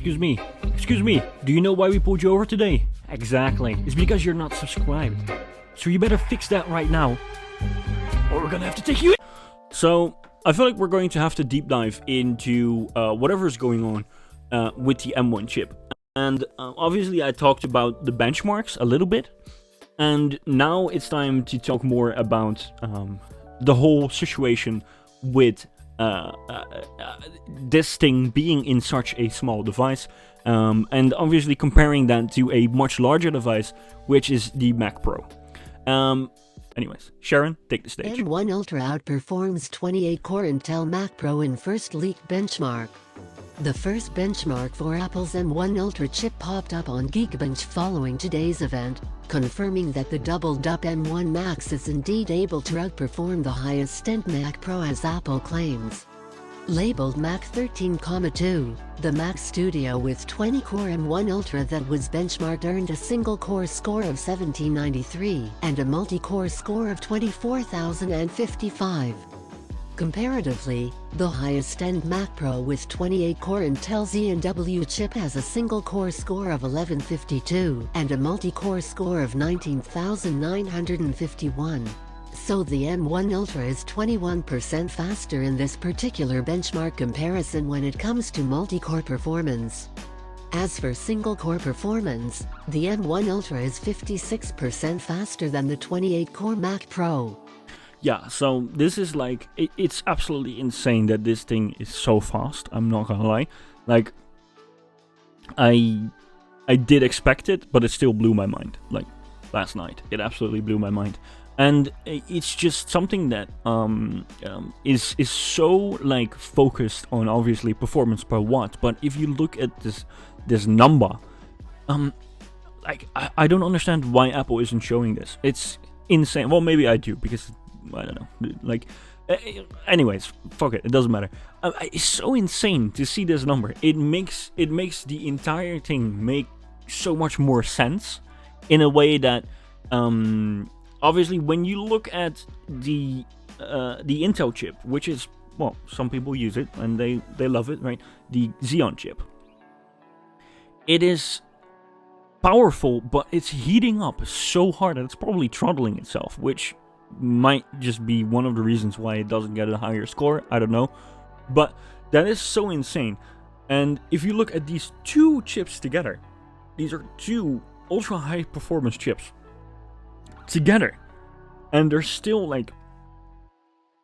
Excuse me, do you know why we pulled you over today? Exactly, it's because you're not subscribed. So you better fix that right now, or we're gonna have to take you in. So, I feel like we're going to have to deep dive into whatever is going on with the M1 chip. And obviously I talked about the benchmarks a little bit, and now it's time to talk more about the whole situation with this thing being in such a small device, and obviously comparing that to a much larger device, which is the Mac Pro. Anyways, Sharon, take the stage. M1 Ultra outperforms 28-core Intel Mac Pro in first leaked benchmark. The first benchmark for Apple's M1 Ultra chip popped up on Geekbench following today's event, confirming that the doubled-up M1 Max is indeed able to outperform the highest-end Mac Pro as Apple claims. Labeled Mac 13,2, the Mac Studio with 20-core M1 Ultra that was benchmarked earned a single-core score of 1793 and a multi-core score of 24,055. Comparatively, the highest-end Mac Pro with 28-core Intel Z&W chip has a single-core score of 1152 and a multi-core score of 19,951. So the M1 Ultra is 21% faster in this particular benchmark comparison when it comes to multi-core performance. As for single-core performance, the M1 Ultra is 56% faster than the 28-core Mac Pro. Yeah, so this is like, it's absolutely insane that this thing is so fast, I'm not gonna lie. Like, I did expect it, but it still blew my mind. Like, last night, it absolutely blew my mind. And it's just something that is so like focused on obviously performance per watt. But if you look at this number, like I don't understand why Apple isn't showing this. It's insane. Well, maybe I do because I don't know. Like, anyways, fuck it. It doesn't matter. It's so insane to see this number. It makes the entire thing make so much more sense in a way that obviously, when you look at the Intel chip, which is, well, some people use it and they love it, right? The Xeon chip. It is powerful, but it's heating up so hard that it's probably throttling itself, which might just be one of the reasons why it doesn't get a higher score. I don't know. But that is so insane. And if you look at these two chips together, these are two ultra high performance chips together, and they're still like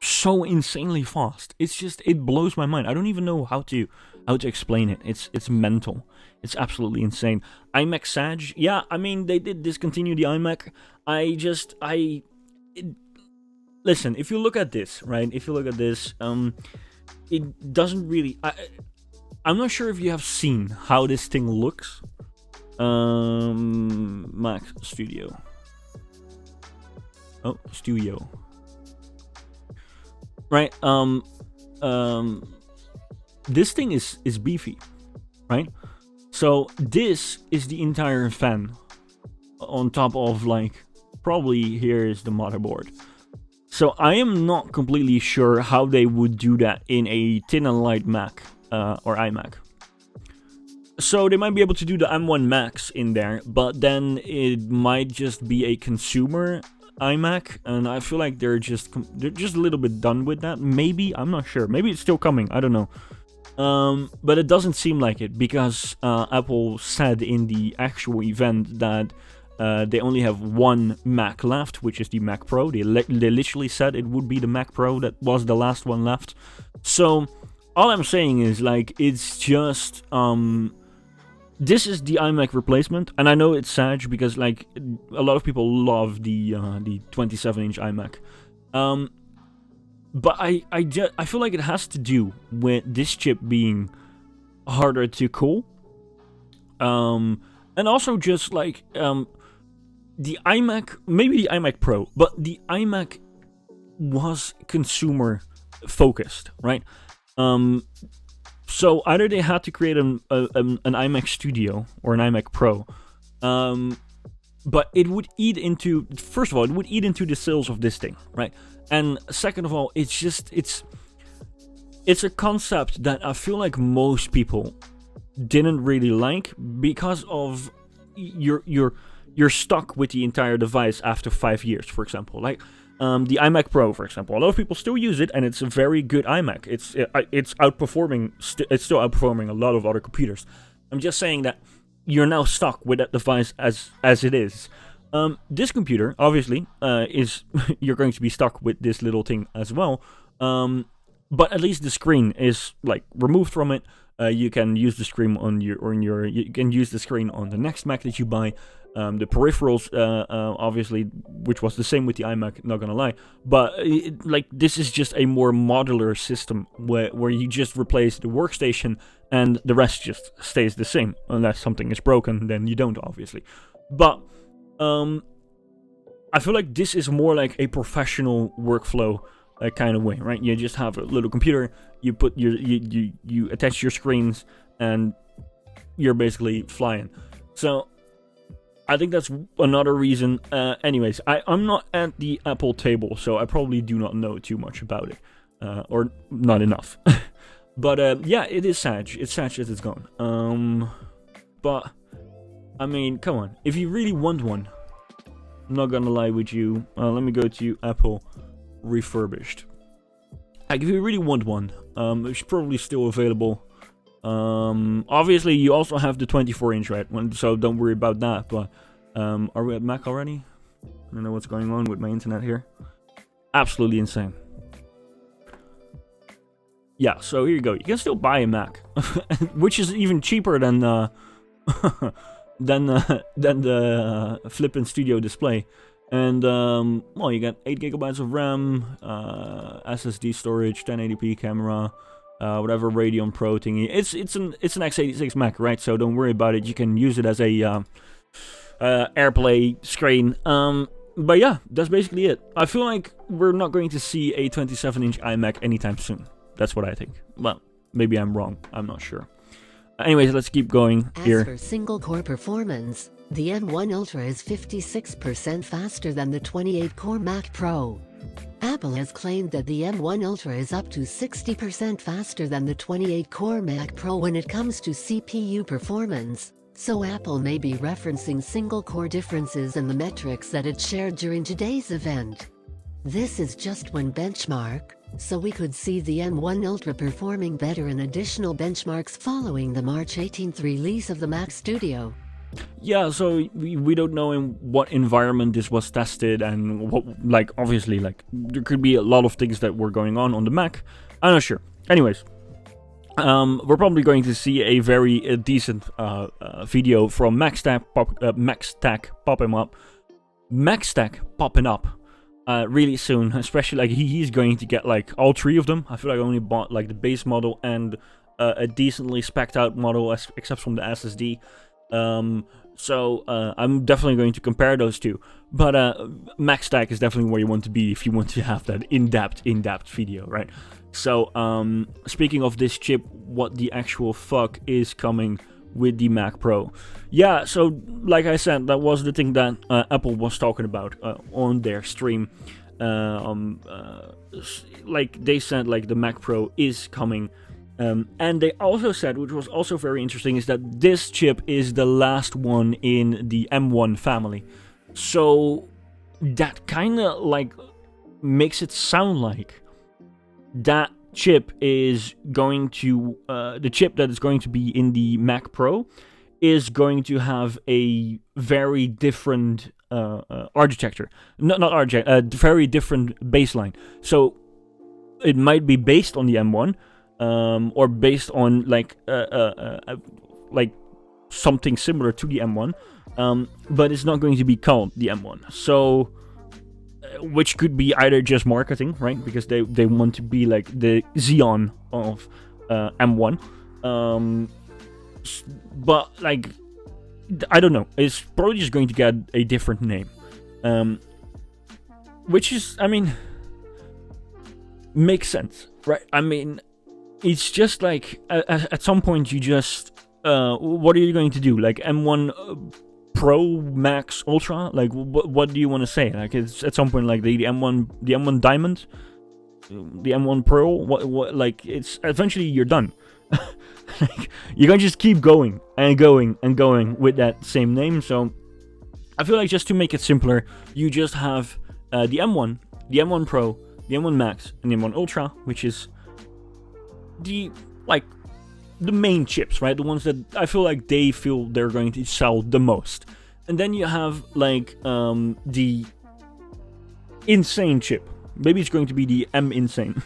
so insanely fast. It's just, it blows my mind. I don't even know how to explain it. It's mental. It's absolutely insane. iMac Sag, yeah, I mean, they did discontinue the iMac. Listen, if you look at this, right, it doesn't really, I'm not sure if you have seen how this thing looks. Mac Studio. Oh, Studio. Right, this thing is beefy, right? So this is the entire fan on top of, like, probably here is the motherboard. So I am not completely sure how they would do that in a thin and light Mac or iMac. So they might be able to do the M1 Max in there, but then it might just be a consumer iMac, and I feel like they're just a little bit done with that. Maybe, I'm not sure. Maybe it's still coming. I don't know. But it doesn't seem like it, because Apple said in the actual event that they only have one Mac left, which is the Mac Pro. They literally said it would be the Mac Pro that was the last one left. So all I'm saying is, like, it's just this is the iMac replacement, and I know it's sad because, like, a lot of people love the 27-inch iMac. But I feel like it has to do with this chip being harder to cool. And also just like the iMac, maybe the iMac Pro, but the iMac was consumer focused, right? So either they had to create an iMac Studio or an iMac Pro, but it would eat into, first of all, it would eat into the sales of this thing, right? And second of all, it's a concept that I feel like most people didn't really like, because of you're stuck with the entire device after 5 years, for example. Like the iMac Pro, for example. A lot of people still use it, and it's a very good iMac. It's outperforming. It's still outperforming a lot of other computers. I'm just saying that you're now stuck with that device as it is. This computer, obviously, is you're going to be stuck with this little thing as well. But at least the screen is like removed from it. You can use the screen on you can use the screen on the next Mac that you buy. The peripherals, obviously, which was the same with the iMac, not gonna lie. But like, this is just a more modular system where you just replace the workstation and the rest just stays the same. Unless something is broken, then you don't, obviously. But I feel like this is more like a professional workflow kind of way, right? You just have a little computer, you put you attach your screens, and you're basically flying. So I think that's another reason. Anyways, I'm not at the Apple table, so I probably do not know too much about it, or not enough. But yeah, it is sad. It's sad that it's gone. But I mean, come on. If you really want one, I'm not gonna lie with you. Let me go to Apple refurbished. Like, if you really want one, it's probably still available. Obviously, you also have the 24-inch, right? So don't worry about that. But are we at Mac already? I don't know what's going on with my internet here. Absolutely insane. Yeah, so here you go. You can still buy a Mac, which is even cheaper than than the Flippin' Studio display. And well, you got 8 gigabytes of RAM, SSD storage, 1080p camera, whatever Radeon Pro thingy. It's an x86 Mac, right? So don't worry about it. You can use it as a AirPlay screen. But yeah, that's basically it. I feel like we're not going to see a 27-inch iMac anytime soon. That's what I think. Well, maybe I'm wrong. I'm not sure. Anyways, let's keep going here. As for single-core performance, the M1 Ultra is 56% faster than the 28-core Mac Pro. Apple has claimed that the M1 Ultra is up to 60% faster than the 28-core Mac Pro when it comes to CPU performance, so Apple may be referencing single-core differences in the metrics that it shared during today's event. This is just one benchmark, so we could see the M1 Ultra performing better in additional benchmarks following the March 18th release of the Mac Studio. Yeah, so we don't know in what environment this was tested, and what, like, obviously, like, there could be a lot of things that were going on the Mac. I'm not sure. Anyways, we're probably going to see a very decent video from Macstack popping up really soon, especially like he's going to get like all 3 of them. I feel like I only bought like the base model and a decently spec'd out model, except from the SSD. So I'm definitely going to compare those two. But Macstack is definitely where you want to be if you want to have that in-depth video, right? So speaking of this chip, what the actual fuck is coming with the Mac Pro? Yeah, so like I said, that was the thing that Apple was talking about on their stream. Like they said, like the Mac Pro is coming. And they also said, which was also very interesting, is that this chip is the last one in the M1 family. So that kind of like makes it sound like that chip is going to, the chip that is going to be in the Mac Pro is going to have a very different architecture. Not architecture, a very different baseline. So it might be based on the M1. Or based on like something similar to the M1, but it's not going to be called the M1. So, which could be either just marketing, right? Because they want to be like the Xeon of M1. But like, I don't know. It's probably just going to get a different name. Which is, I mean, makes sense, right? I mean, it's just like at some point you just what are you going to do? Like M1 Pro, Max, Ultra? Like what do you want to say? Like it's at some point like the M1 Diamond, the M1 Pro. What like it's eventually you're done. Like, you can just keep going and going and going with that same name. So I feel like just to make it simpler, you just have the M1, the M1 Pro, the M1 Max, and the M1 Ultra, which is the main chips, right? The ones that I feel like they feel they're going to sell the most. And then you have like the insane chip. Maybe it's going to be the M insane.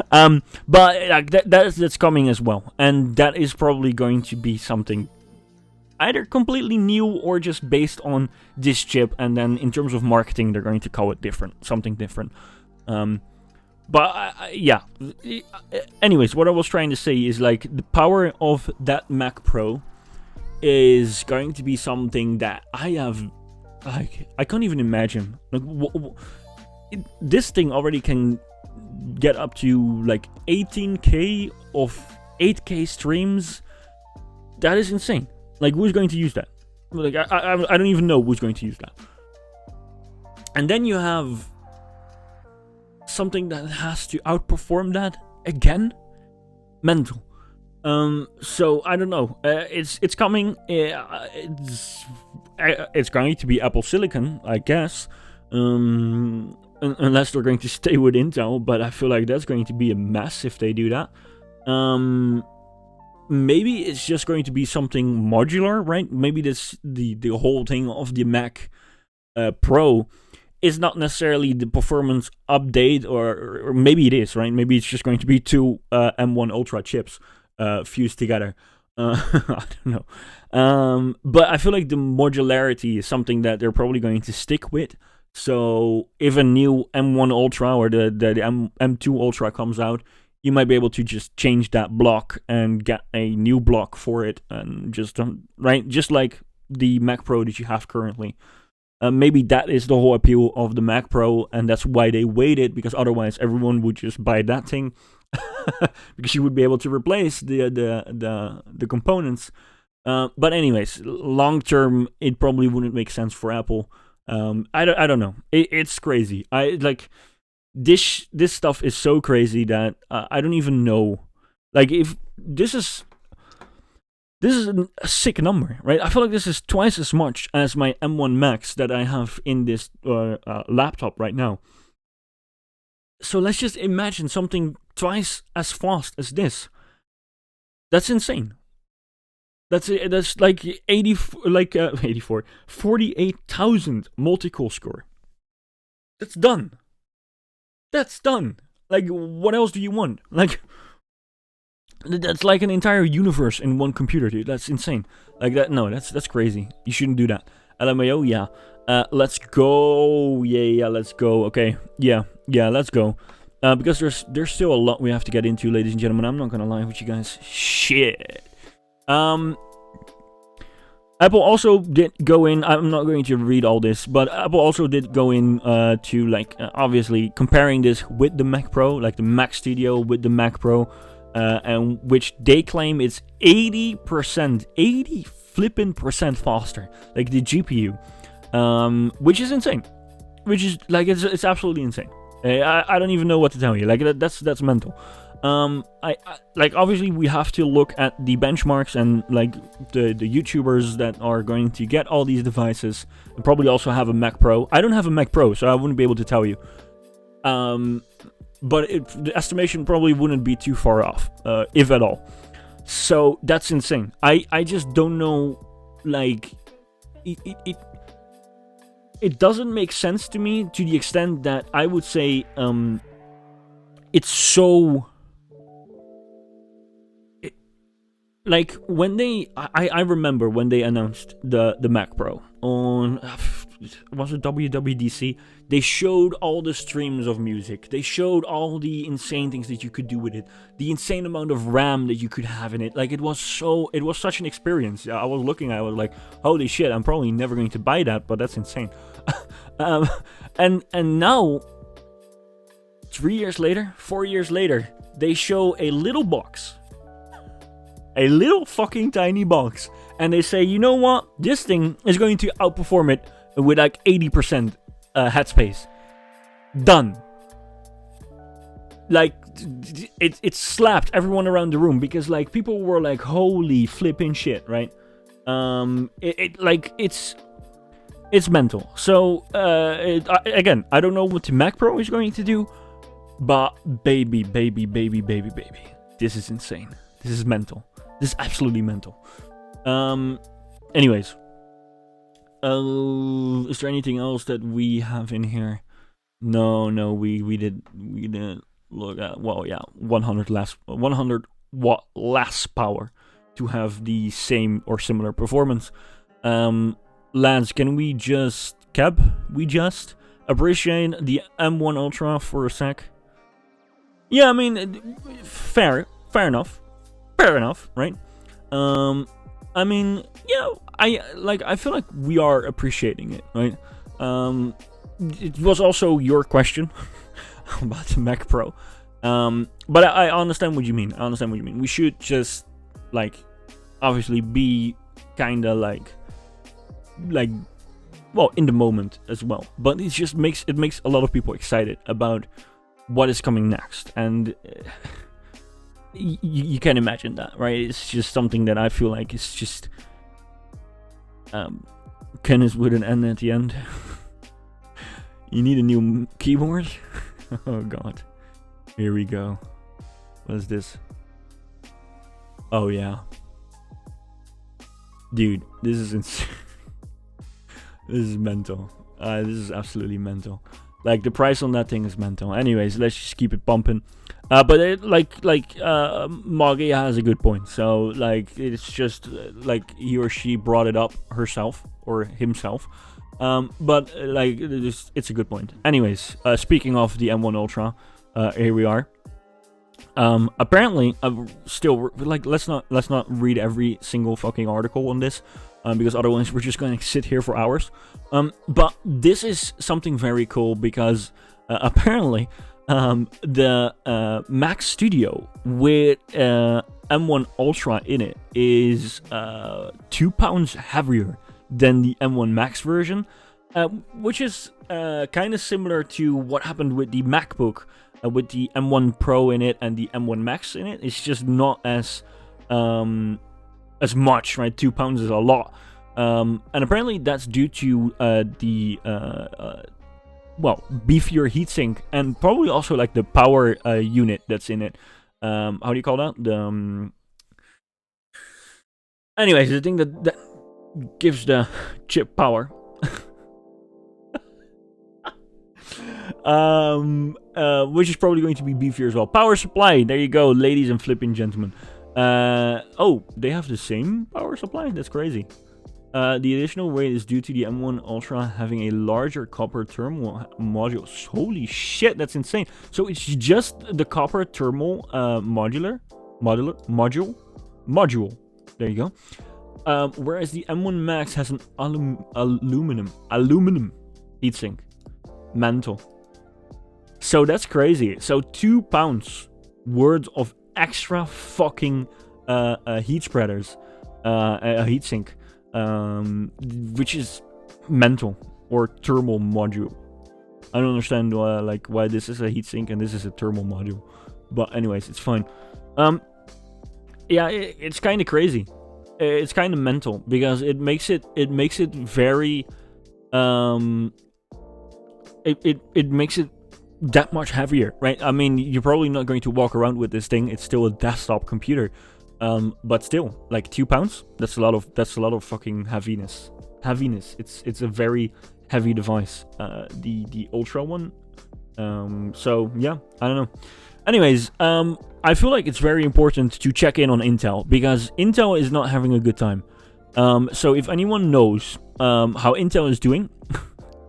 But like that's coming as well, and that is probably going to be something either completely new or just based on this chip, and then in terms of marketing they're going to call it something different. But yeah. Anyways, what I was trying to say is like the power of that Mac Pro is going to be something that I can't even imagine. Like this thing already can get up to like 18K of 8K streams. That is insane. Like, who's going to use that? Like, I don't even know who's going to use that. And then you have something that has to outperform that again. Mental. So I don't know. It's coming. It's going to be Apple Silicon, I guess. Unless they're going to stay with Intel, but I feel like that's going to be a mess if they do that. Maybe it's just going to be something modular, right? Maybe this the whole thing of the Mac Pro is not necessarily the performance update, or maybe it is, right? Maybe it's just going to be two M1 Ultra chips fused together. I don't know. But I feel like the modularity is something that they're probably going to stick with. So if a new M1 Ultra or the M2 Ultra comes out, you might be able to just change that block and get a new block for it, and just right, just like the Mac Pro that you have currently. Maybe that is the whole appeal of the Mac Pro, and that's why they waited, because otherwise everyone would just buy that thing, because you would be able to replace the components. But anyways, long term, it probably wouldn't make sense for Apple. I don't know. It's crazy. This stuff is so crazy that I don't even know. Like, if this is a sick number, right? I feel like this is twice as much as my M1 Max that I have in this laptop right now. So let's just imagine something twice as fast as this. That's insane. That's like 48,000 multi-core score. That's done. Like, what else do you want? Like, that's like an entire universe in one computer, dude. That's insane. Like that. No, that's crazy. You shouldn't do that. LMAO, yeah. Let's go. Yeah, let's go. Okay, yeah, let's go. Because there's still a lot we have to get into, ladies and gentlemen. I'm not gonna lie with you guys. Shit. Apple also did go in. I'm not going to read all this, but Apple also did go in to like obviously comparing this with the Mac Pro, like the Mac Studio with the Mac Pro, and which they claim is 80% faster, like the GPU, which is insane. Which is like it's absolutely insane. I don't even know what to tell you. Like that's mental. I like, obviously we have to look at the benchmarks and like the YouTubers that are going to get all these devices and probably also have a Mac Pro. I don't have a Mac Pro, so I wouldn't be able to tell you. But the estimation probably wouldn't be too far off, if at all. So that's insane. I just don't know, like it doesn't make sense to me, to the extent that I would say it's so. Like, when I remember when they announced the Mac Pro on, was it WWDC? They showed all the streams of music. They showed all the insane things that you could do with it. The insane amount of RAM that you could have in it. Like, it was such an experience. I was looking at it, I was like, holy shit, I'm probably never going to buy that, but that's insane. And now, 4 years later, they show a little box. A little fucking tiny box. And they say, you know what? This thing is going to outperform it with like 80% headspace. Done. Like, it slapped everyone around the room, because like people were like, holy flipping shit, right? It's mental. So again, I don't know what the Mac Pro is going to do, but baby, this is insane. This is mental. This is absolutely mental. Anyways, is there anything else that we have in here? No, we didn't look at. Well, yeah, 100 watt less power to have the same or similar performance. Lads, can we just appreciate the M1 Ultra for a sec? Yeah, I mean, fair enough, right? I mean, yeah, I feel like we are appreciating it, right? It was also your question about the Mac Pro, but I understand what you mean. We should just like obviously be kind of like well, in the moment as well. But it just makes a lot of people excited about what is coming next, and you can imagine that, right? It's just something that I feel like is just Kenneth with an N at the end. You need a new keyboard? Oh god. Here we go. What is this? Oh yeah. Dude, this is insane. This is mental. This is absolutely mental. Like, the price on that thing is mental. Anyways, let's just keep it pumping. But it, Moggy has a good point. So, like, it's just like he or she brought it up herself or himself. But like, it's a good point. Anyways, speaking of the M1 Ultra, here we are. Apparently, still, like, let's not read every single fucking article on this, because otherwise we're just going to sit here for hours. But this is something very cool, because apparently the Mac Studio with M1 Ultra in it is 2 pounds heavier than the M1 Max version, which is kind of similar to what happened with the MacBook, with the M1 Pro in it and the M1 Max in it. It's just not as much, right? 2 pounds is a lot. And apparently that's due to the beefier heatsink, and probably also like the power unit that's in it. How do you call that? The anyways, the thing that gives the chip power. Which is probably going to be beefier as well. Power supply, there you go, ladies and flipping gentlemen. Oh, they have the same power supply? That's crazy. The additional weight is due to the M1 Ultra having a larger copper thermal module. Holy shit, that's insane. So it's just the copper thermal module. There you go. Whereas the M1 Max has an aluminum heatsink. Mental. So that's crazy. So 2 pounds worth of extra fucking heat spreaders, a heatsink, which is mental, or thermal module. I don't understand why this is a heatsink and this is a thermal module, but anyways, it's fine. Yeah, it's kind of crazy. It's kind of mental, because it makes it very it makes it that much heavier, right? I mean, you're probably not going to walk around with this thing. It's still a desktop computer, but still, like 2 pounds. That's a lot of fucking heaviness. It's a very heavy device. The Ultra one. So yeah, I don't know. Anyways, I feel like it's very important to check in on Intel, because Intel is not having a good time. So if anyone knows how Intel is doing,